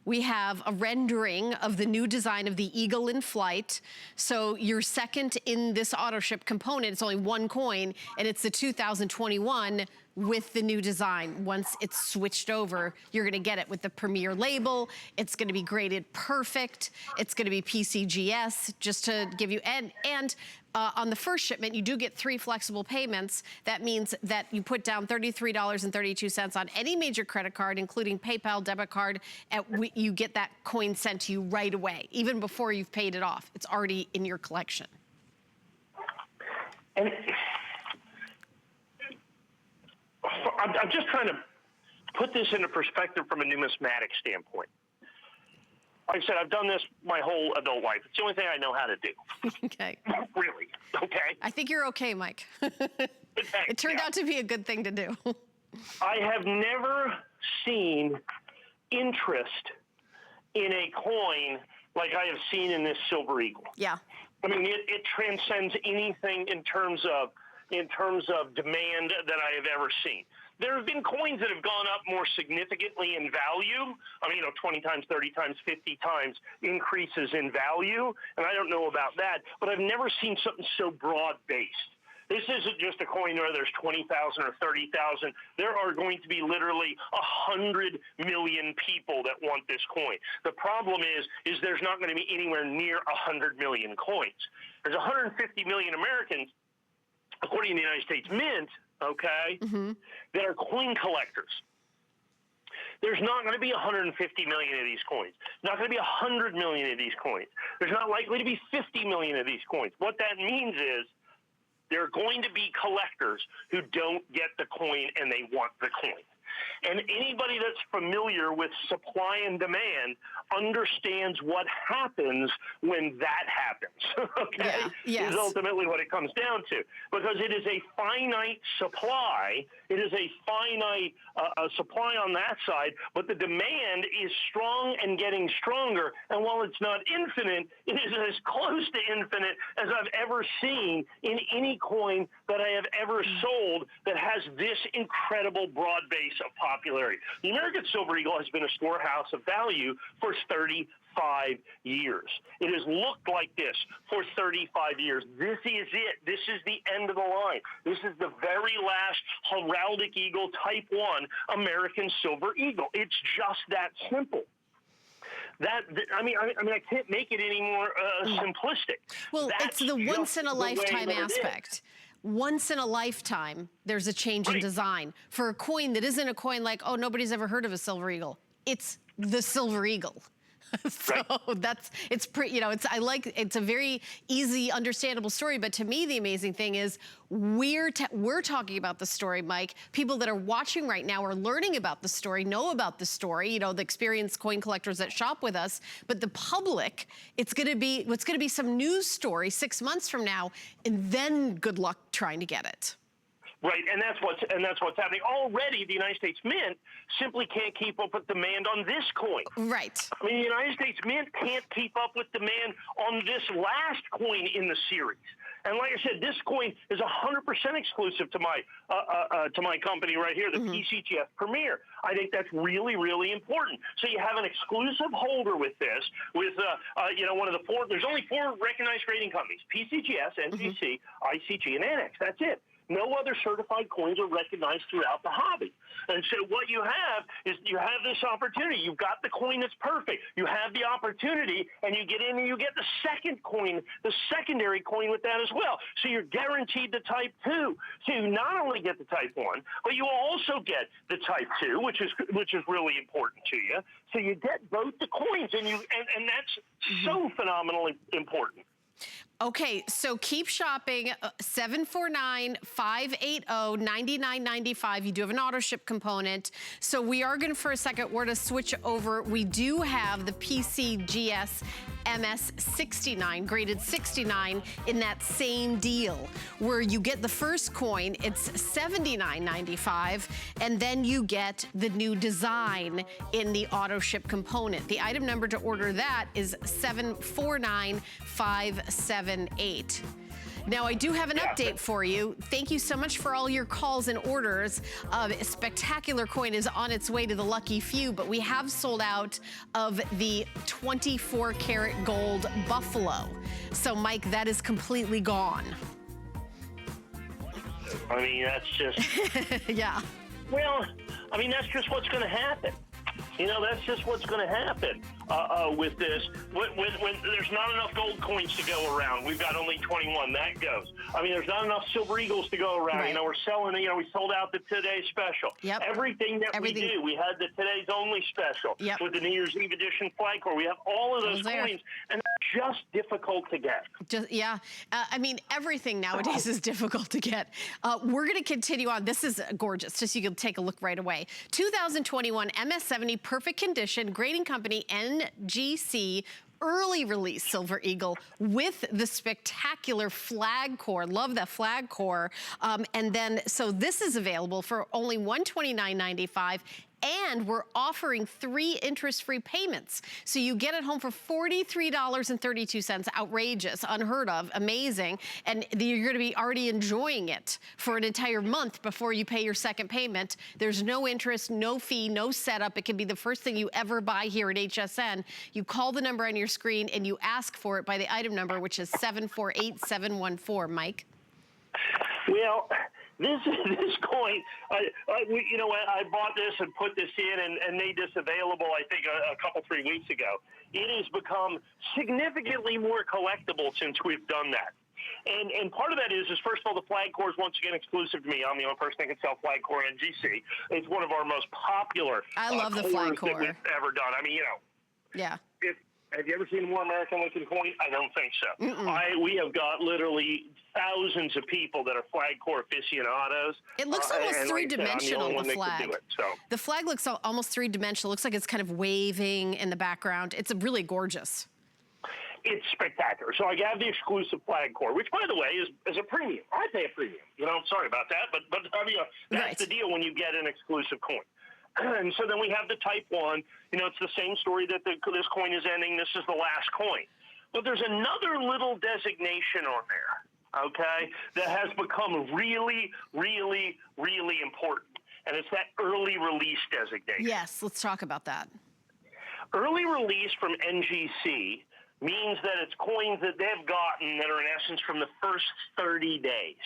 we have a rendering of the new design of the Eagle in flight. So you're second in this auto ship component. It's only one coin, and it's the 2021 with the new design. Once it's switched over, you're gonna get it with the Premier label. It's gonna be graded perfect. It's gonna be PCGS, just to give you, and on the first shipment, you do get 3 flexible payments. That means that you put down $33.32 on any major credit card, including PayPal, debit card, and you get that coin sent to you right away, even before you've paid it off. It's already in your collection. And I'm just trying to put this into perspective from a numismatic standpoint. Like I said, I've done this my whole adult life. It's the only thing I know how to do. Okay. Really, okay? I think you're okay, Mike. It turned out to be a good thing to do. I have never seen interest in a coin like I have seen in this Silver Eagle. Yeah. I mean, it transcends anything in terms of demand that I have ever seen. there have been coins that have gone up more significantly in value. I mean, 20 times, 30 times, 50 times increases in value. And I don't know about that, but I've never seen something so broad-based. This isn't just a coin where there's 20,000 or 30,000. There are going to be literally 100 million people that want this coin. The problem is there's not going to be anywhere near 100 million coins. There's 150 million Americans, according to the United States Mint, okay, that are coin collectors. There's not going to be 150 million of these coins. Not going to be 100 million of these coins. There's not likely to be 50 million of these coins. What that means is there are going to be collectors who don't get the coin and they want the coin. And anybody that's familiar with supply and demand understands what happens when that happens, okay? Yeah, yes. Is ultimately what it comes down to. Because it is a finite supply. It is a finite supply on that side, but the demand is strong and getting stronger. And while it's not infinite, it is as close to infinite as I've ever seen in any coin that I have ever sold that has this incredible broad base of popularity. The American Silver Eagle has been a storehouse of value for 35 years. It has looked like this for 35 years. This is it. This is the end of the line. This is the very last heraldic eagle, type 1 American Silver Eagle. It's just that simple. I mean, I can't make it any more simplistic. Well, it's the once in a lifetime aspect. Once in a lifetime, there's a change in design. For a coin that isn't a coin like, oh, nobody's ever heard of a Silver Eagle. It's the Silver Eagle. So it's pretty, it's a very easy, understandable story. But to me, the amazing thing is we're talking about the story, Mike. People that are watching right now are learning about the story, know about the story, the experienced coin collectors that shop with us. But the public, it's going to be some news story 6 months from now, and then good luck trying to get it. Right, and that's what's happening. Already, the United States Mint simply can't keep up with demand on this coin. Right. I mean, the United States Mint can't keep up with demand on this last coin in the series. And like I said, this coin is 100% exclusive to my company right here, the PCGF Premier. I think that's really, really important. So you have an exclusive holder with this, with one of the four. There's only 4 recognized grading companies: PCGS, NGC, ICG, and Annex. That's it. No other certified coins are recognized throughout the hobby. And so what you have is you have this opportunity. You've got the coin that's perfect. You have the opportunity, and you get in and you get the second coin, the secondary coin with that as well. So you're guaranteed the Type 2. So you not only get the Type 1, but you also get the Type 2, which is really important to you. So you get both the coins, and that's so phenomenally important. Okay, so keep shopping, 749-580-9995. You do have an auto ship component. So we are going to, for a second, we're to switch over. We do have the PCGS MS 69, graded 69 in that same deal, where you get the first coin, it's $79.95, and then you get the new design in the auto ship component. The item number to order that is 749578. Now, I do have an update for you. Thank you so much for all your calls and orders. A spectacular coin is on its way to the lucky few, but we have sold out of the 24 karat gold Buffalo. So, Mike, that is completely gone. I mean, that's just... Yeah. Well, I mean, that's just what's going to happen. That's just what's going to happen with this. When there's not enough gold coins to go around, we've got only 21. That goes. I mean, there's not enough Silver Eagles to go around. Right. We're selling. We sold out the Today's Special. Yep. Everything we do, we had the Today's Only Special with the New Year's Eve edition flag core. We have all of those coins, and they're just difficult to get. I mean, everything nowadays is difficult to get. We're going to continue on. This is gorgeous. Just so you can take a look right away. 2021 MS70 perfect condition, grading company NGC, early release Silver Eagle with the spectacular flag core. Love that flag core. And then, so this is available for only $129.95. And we're offering 3 interest-free payments. So you get it home for $43.32. Outrageous, unheard of, amazing. And you're gonna be already enjoying it for an entire month before you pay your second payment. There's no interest, no fee, no setup. It can be the first thing you ever buy here at HSN. You call the number on your screen and you ask for it by the item number, which is 748714. Mike? Well, this coin, I bought this and put this in and made this available, I think, a couple, 3 weeks ago. It has become significantly more collectible since we've done that. And part of that is first of all, the flag core is once again exclusive to me. I'm the only person that can sell flag core NGC. It's one of our most popular I love the flag core that we've ever done. I mean, Yeah. Have you ever seen a more American-looking coin? I don't think so. We have got literally thousands of people that are flag core aficionados. It looks almost three-dimensional, the flag. The flag looks almost three-dimensional. Looks like it's kind of waving in the background. It's really gorgeous. It's spectacular. So I have the exclusive flag core, which, by the way, is a premium. I pay a premium. Sorry about that, but I mean, that's the deal when you get an exclusive coin. And so then we have the Type 1. It's the same story that this coin is ending. This is the last coin. But there's another little designation on there, okay, that has become really, really, really important. And it's that early release designation. Yes, let's talk about that. Early release from NGC means that it's coins that they've gotten that are in essence from the first 30 days.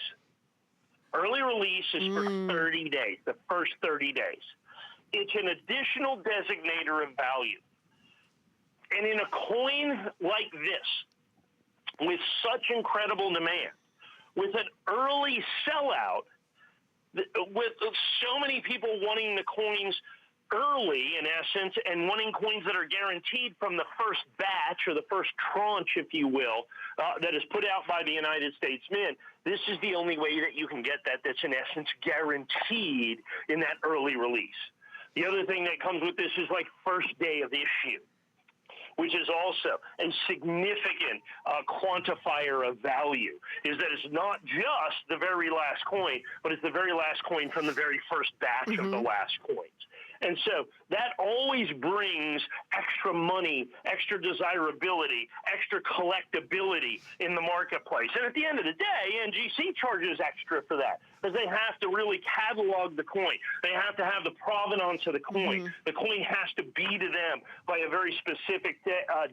Early release is for 30 days, the first 30 days. It's an additional designator of value. And in a coin like this, with such incredible demand, with an early sellout, with so many people wanting the coins early, in essence, and wanting coins that are guaranteed from the first batch or the first tranche, if you will, that is put out by the United States Mint, this is the only way that you can get that's in essence guaranteed in that early release. The other thing that comes with this is like first day of issue, which is also a significant quantifier of value, is that it's not just the very last coin, but it's the very last coin from the very first batch of the last coins. And so that always brings extra money, extra desirability, extra collectability in the marketplace. And at the end of the day, NGC charges extra for that because they have to really catalog the coin. They have to have the provenance of the coin. The coin has to be to them by a very specific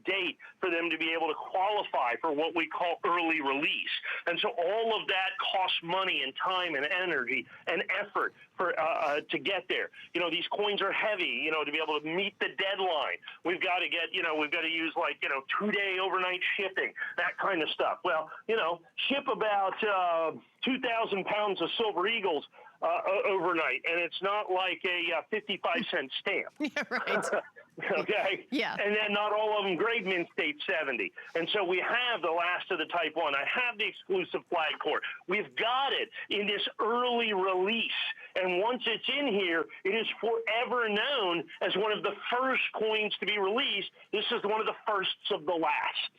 date for them to be able to qualify for what we call early release. And so all of that costs money and time and energy and effort for to get there. These coins are heavy, to be able to meet the deadline. We've got to get, we've got to use 2-day overnight shipping, that kind of stuff. Well, ship about 2,000 pounds of Silver Eagles overnight, and it's not like a 55-cent stamp. Yeah, right. Okay? Yeah. And then not all of them grade Mint State 70. And so we have the last of the Type 1. I have the exclusive flag core. We've got it in this early release. And once it's in here, it is forever known as one of the first coins to be released. This is one of the firsts of the last.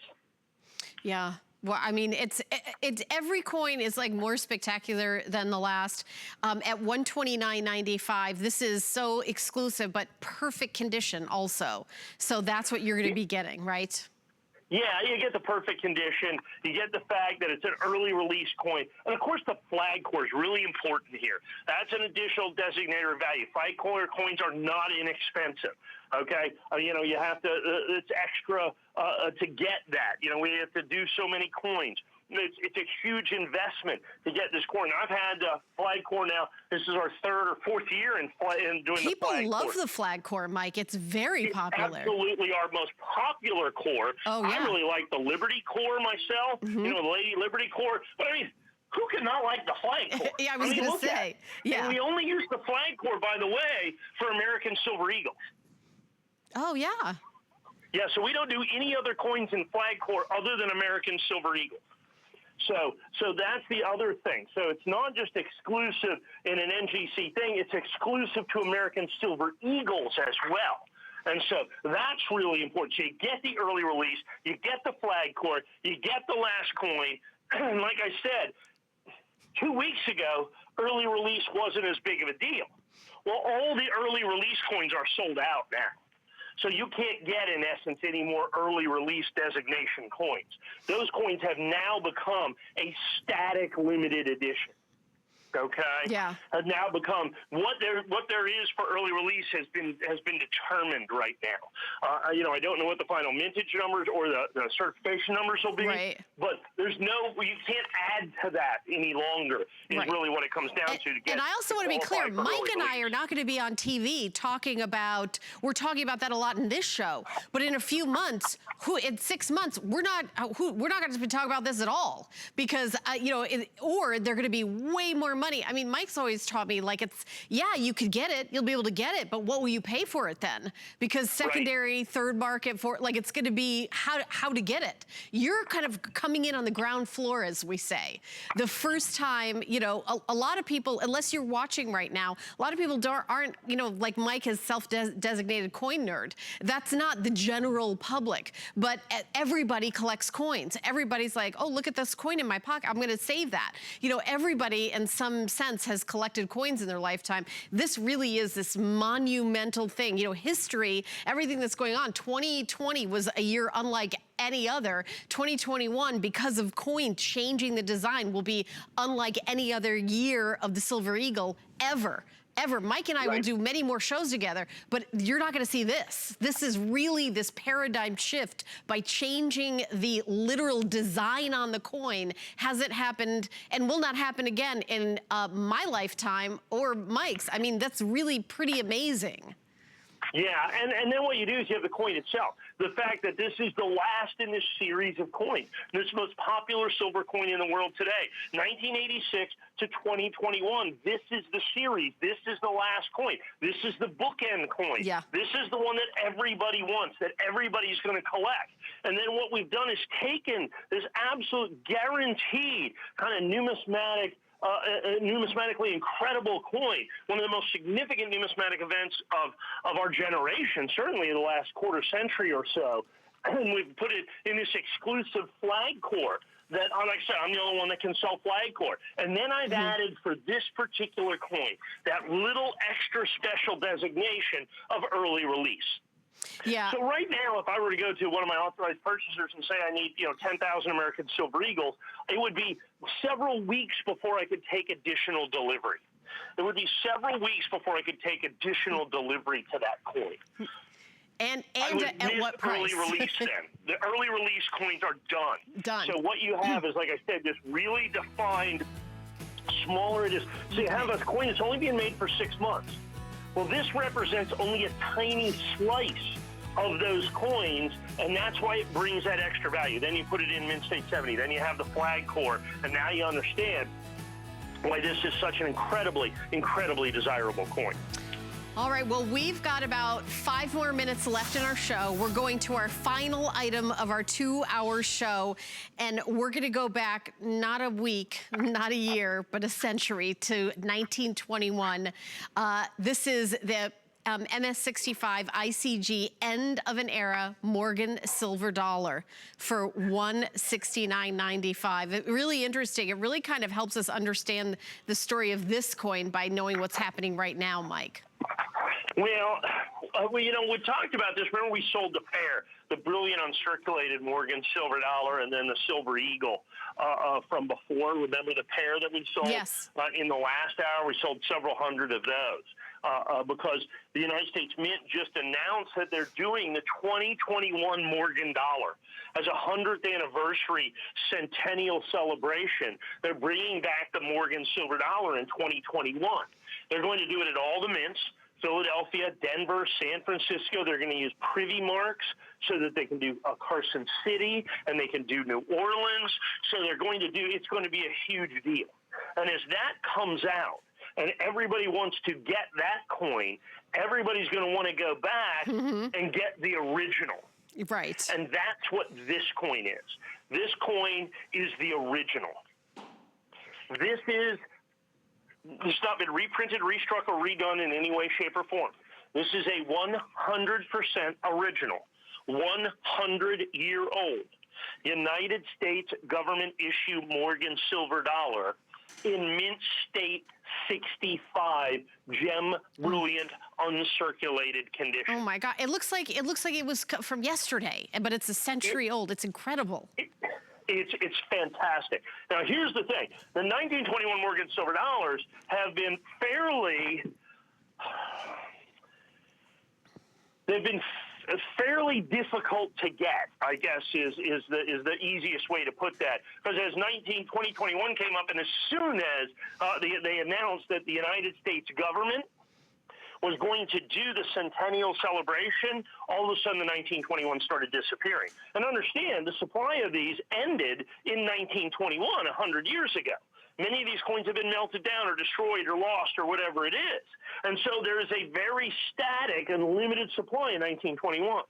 Yeah. Well, I mean, it's every coin is like more spectacular than the last. At $129.95, this is so exclusive, but perfect condition also. So that's what you're going to be getting, right? Yeah, you get the perfect condition. You get the fact that it's an early release coin. And, of course, the flag core is really important here. That's an additional designator of value. Flag core coins are not inexpensive, okay? You have to it's extra to get that. We have to do so many coins. It's a huge investment to get this core. Now, I've had flag core now. This is our third or fourth year in doing the flag core. People love the flag core, Mike. It's very popular. Absolutely our most popular core. Oh, yeah. I really like the Liberty core myself, the Lady Liberty core. But, I mean, who can not like the flag core? Yeah, I was going to say. Yeah. And we only use the flag core, by the way, for American Silver Eagles. Oh, yeah. Yeah, so we don't do any other coins in flag core other than American Silver Eagles. So that's the other thing. So it's not just exclusive in an NGC thing. It's exclusive to American Silver Eagles as well. And so that's really important. So you get the early release, you get the flag core, you get the last coin. And like I said, 2 weeks ago, early release wasn't as big of a deal. Well, all the early release coins are sold out now. So you can't get, in essence, any more early release designation coins. Those coins have now become a static limited edition. Okay. Yeah. Has now become what there is for early release has been determined right now. I don't know what the final mintage numbers or the certification numbers will be. Right. But you can't add to that any longer. Is really what it comes down to get. And I also want to be clear, Mike and I are not going to be on TV talking about. We're talking about that a lot in this show. But in a few months, in 6 months, we're not going to be talking about this at all because or they're going to be way more money. I mean, Mike's always taught me, like, you could get it, you'll be able to get it, but what will you pay for it then? Because secondary, third market, it's going to be how to get it. You're kind of coming in on the ground floor, as we say. The first time, a lot of people, unless you're watching right now, a lot of people aren't, like Mike is self-designated coin nerd. That's not the general public, but everybody collects coins. Everybody's like, oh, look at this coin in my pocket, I'm going to save that. Everybody in some sense has collected coins in their lifetime. This really is this monumental thing. History, everything that's going on. 2020 was a year unlike any other. 2021, because of coin changing the design, will be unlike any other year of the Silver Eagle ever. Mike and I will do many more shows together, but you're not going to see this. This is really this paradigm shift by changing the literal design on the coin. Hasn't happened and will not happen again in my lifetime or Mike's. I mean, that's really pretty amazing. Yeah, and then what you do is you have the coin itself. The fact that this is the last in this series of coins. This most popular silver coin in the world today. 1986 to 2021. This is the series. This is the last coin. This is the bookend coin. Yeah. This is the one that everybody wants, that everybody's going to collect. And then what we've done is taken this absolute guaranteed kind of numismatically incredible coin, one of the most significant numismatic events of our generation, certainly in the last quarter century or so. And we've put it in this exclusive flag core that, like I said, I'm the only one that can sell flag core. And then I've added for this particular coin that little extra special designation of early release. Yeah. So right now, if I were to go to one of my authorized purchasers and say I need, 10,000 American Silver Eagles, it would be several weeks before I could take additional delivery. It would be several weeks before I could take additional delivery to that coin. And at what price? Early release then. The early release coins are done. So what you have is, like I said, this really defined, smaller it is. So you have a coin that's only being made for 6 months. Well, this represents only a tiny slice of those coins, and that's why it brings that extra value. Then you put it in Mint State 70. Then you have the flag core, and now you understand why this is such an incredibly, incredibly desirable coin. All right, well, we've got about 5 more minutes left in our show. We're going to our final item of our 2-hour show, and we're going to go back not a week, not a year, but a century to 1921. This is the MS65 ICG end of an era Morgan silver dollar for $169.95. Really interesting. It really kind of helps us understand the story of this coin by knowing what's happening right now, Mike. Well, we talked about this. Remember, we sold the pair, the brilliant uncirculated Morgan silver dollar and then the Silver Eagle from before. Remember the pair that we sold? Yes. In the last hour, we sold several hundred of those because the United States Mint just announced that they're doing the 2021 Morgan dollar as a 100th anniversary centennial celebration. They're bringing back the Morgan silver dollar in 2021. They're going to do it at all the mints. Philadelphia, Denver, San Francisco. They're going to use privy marks so that they can do Carson City and they can do New Orleans. So it's going to be a huge deal. And as that comes out and everybody wants to get that coin, everybody's going to want to go back and get the original. Right. And that's what this coin is. This coin is the original. It's not been reprinted, restruck, or redone in any way, shape, or form. This is a 100% original, 100-year-old United States government issue Morgan silver dollar in Mint State 65 gem brilliant uncirculated condition. Oh my God! It looks like it was from yesterday, but it's a century old. It's incredible. It's fantastic. Now here's the thing: the 1921 Morgan silver dollars have been fairly difficult to get, I guess is the easiest way to put that. Because as 2021 came up, and as soon as they announced that the United States government was going to do the centennial celebration, all of a sudden the 1921 started disappearing. And understand, the supply of these ended in 1921, 100 years ago. Many of these coins have been melted down or destroyed or lost or whatever it is. And so there is a very static and limited supply in 1921s.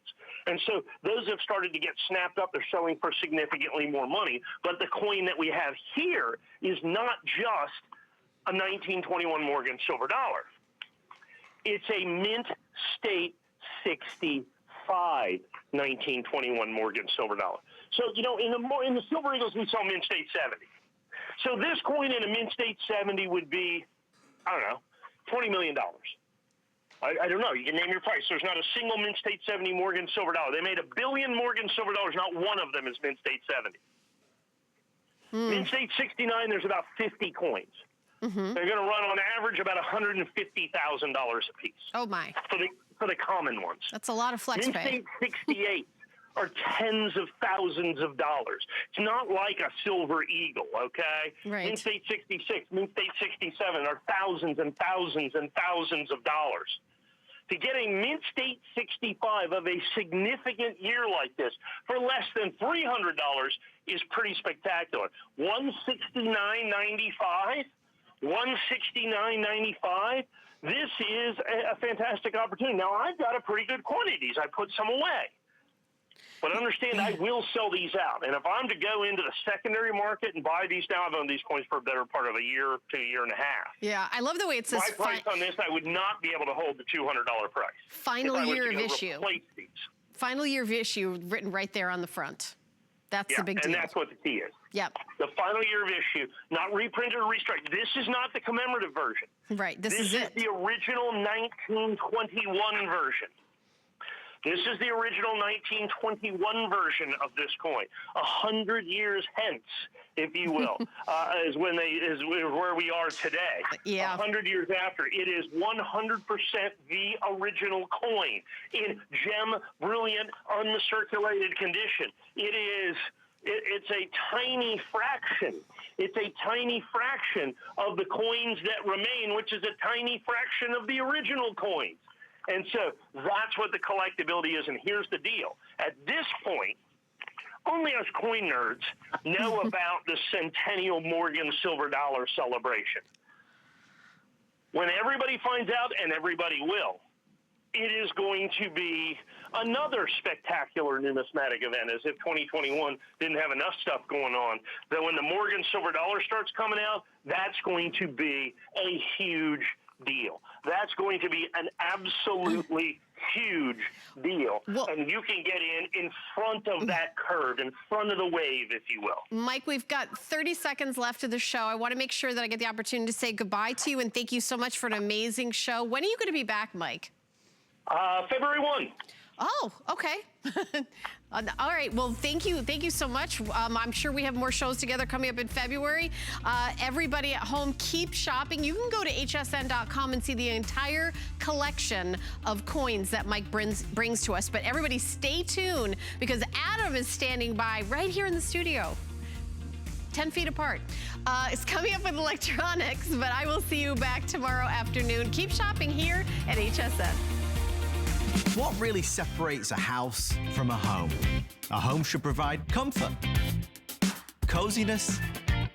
And so those have started to get snapped up. They're selling for significantly more money. But the coin that we have here is not just a 1921 Morgan silver dollar. It's a Mint State 65 1921 Morgan silver dollar. So, you know, in the Silver Eagles, we sell Mint State 70. So this coin in a Mint State 70 would be, I don't know, $20 million. I don't know. You can name your price. There's not a single Mint State 70 Morgan silver dollar. They made 1 billion Morgan silver dollars. Not one of them is Mint State 70. Mint State 69, there's about 50 coins. They're going to run on average about $150,000 a piece. Oh my! For the common ones. That's a lot of flex Mint pay. State 68 are tens of thousands of dollars. It's not like a Silver Eagle, okay? Right. Mint State 66, Mint State 67 are thousands and thousands and thousands of dollars. To get a Mint State 65 of a significant year like this for less than $300 is pretty spectacular. $169.95. $169.95. This is a fantastic opportunity. Now, I've got a pretty good quantity of these. I put some away. But understand, I will sell these out. And if I'm to go into the secondary market and buy these now, I've owned these coins for a better part of a year to a year and a half. Yeah, I love the way it says... My price on this, I would not be able to hold the $200 price. Final year of issue. Replace these. Final year of issue written right there on the front. That's the big deal. And that's what the key is. Yep. The final year of issue, not reprinted or restriped. This is not the commemorative version. Right. This is the original 1921 version. This is the original 1921 version of this coin. 100 years hence, if you will, is where we are today. Yeah. 100 years after, it is 100% the original coin in gem, brilliant, uncirculated condition. It's a tiny fraction. It's a tiny fraction of the coins that remain, which is a tiny fraction of the original coins. And so that's what the collectability is. And here's the deal. At this point, only us coin nerds know about the Centennial Morgan Silver Dollar celebration. When everybody finds out, and everybody will, it is going to be another spectacular numismatic event, as if 2021 didn't have enough stuff going on. That when the Morgan Silver Dollar starts coming out, that's going to be a huge deal. That's going to be an absolutely huge deal. Well, and you can get in front of that curve, in front of the wave, if you will. Mike, we've got 30 seconds left of the show. I want to make sure that I get the opportunity to say goodbye to you and thank you so much for an amazing show. When are you going to be back, Mike? February 1. Oh, okay. All right. Well, thank you. Thank you so much. I'm sure we have more shows together coming up in February. Everybody at home, keep shopping. You can go to hsn.com and see the entire collection of coins that Mike brings to us. But everybody stay tuned because Adam is standing by right here in the studio. 10 feet apart. It's coming up with electronics, but I will see you back tomorrow afternoon. Keep shopping here at HSN. What really separates a house from a home? A home should provide comfort, coziness,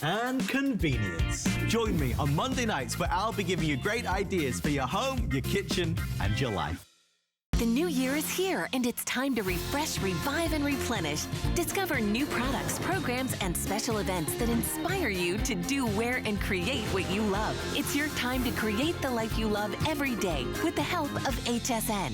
and convenience. Join me on Monday nights where I'll be giving you great ideas for your home, your kitchen, and your life. The new year is here, and it's time to refresh, revive, and replenish. Discover new products, programs, and special events that inspire you to do, wear, and create what you love. It's your time to create the life you love every day with the help of HSN.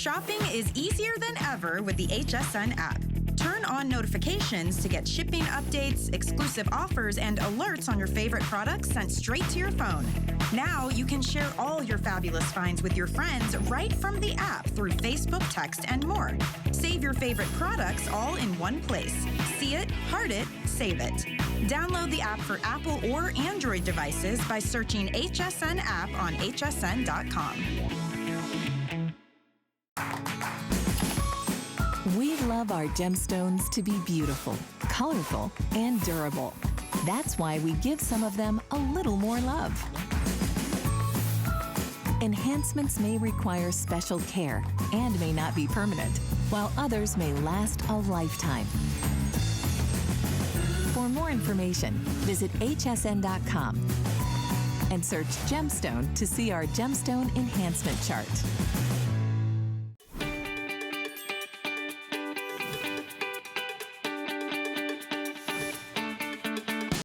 Shopping is easier than ever with the HSN app. Turn on notifications to get shipping updates, exclusive offers, and alerts on your favorite products sent straight to your phone. Now you can share all your fabulous finds with your friends right from the app through Facebook, text, and more. Save your favorite products all in one place. See it, heart it, save it. Download the app for Apple or Android devices by searching HSN app on hsn.com. We love our gemstones to be beautiful, colorful, and durable. That's why we give some of them a little more love. Enhancements may require special care and may not be permanent, while others may last a lifetime. For more information, visit hsn.com and search gemstone to see our gemstone enhancement chart.